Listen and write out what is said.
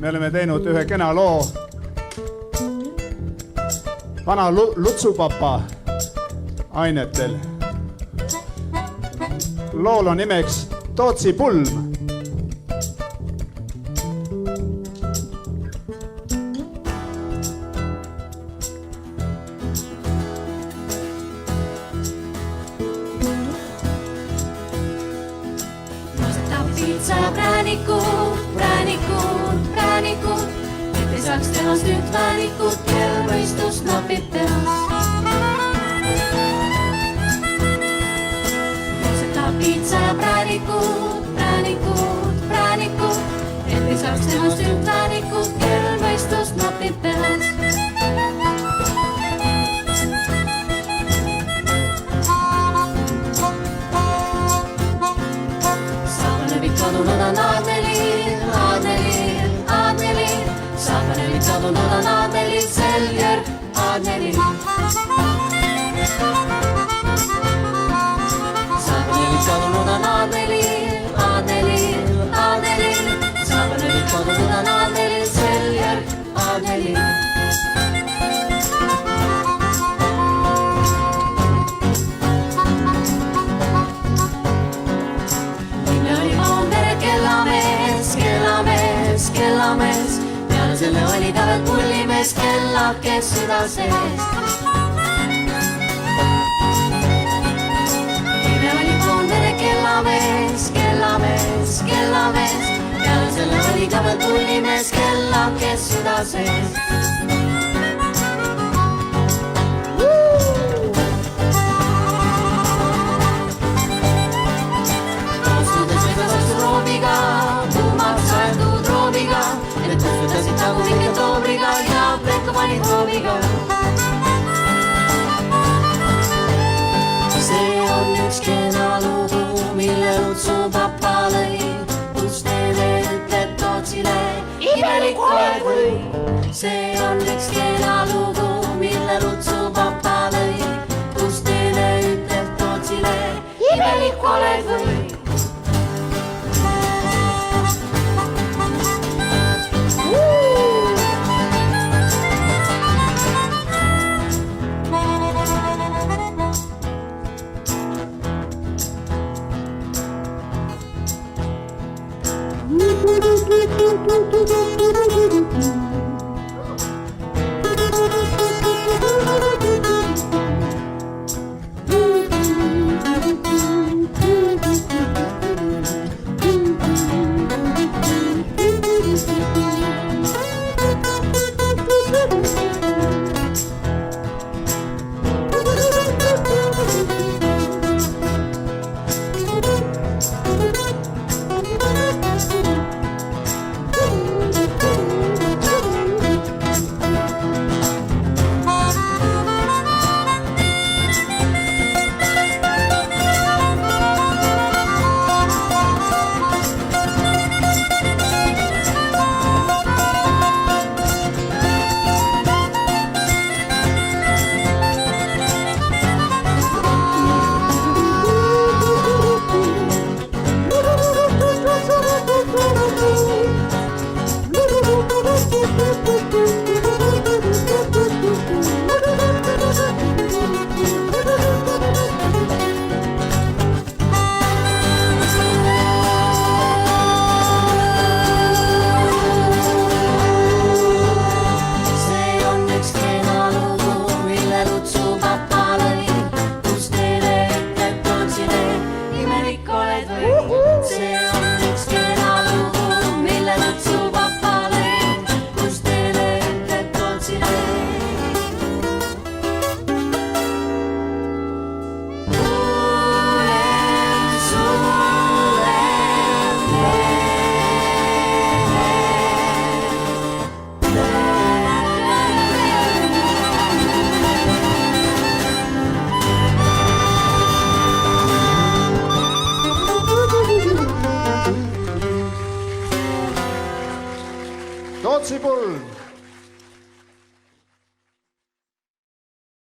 me oleme teinud ühe kena loo vana lutsupapa ainetel. Lool on nimeks Tootsi pulm. Piitsa präänikud, et ei saaks tehast nüüd väänikud, kel mõistus napib tehas. Mõiseta piitsa präänikud, et ei saaks tehast nüüd väänikud, kel mõistus napib tehas. Kadunud on Aadnelil, Saapanelid kadunud on Aadnelil, Selger Aadnelil. Saapanelid kadunud on Aadnelil, Saapanelid kadunud on Aadnelil, Selger Aadnelil. Kellamees, peale selle oli ta veel pullimees, kellakes süda sees. Nime oli Poondere kellamees, peale selle oli ta veel pullimees, kellakes süda sees. Toostudes vedas roobiga, tuumaks aetud roobiga, et kustutasid nagu mingi toobriga ja pekka panid roobiga. See on üks kena lugu, mille lutsupapa lõi, kus teile ütleb Tootsile, imelik oled või. See on üks kena lugu, mille lutsupapa lõi, kus teile ütleb Tootsile, imelik oled või. Thank you.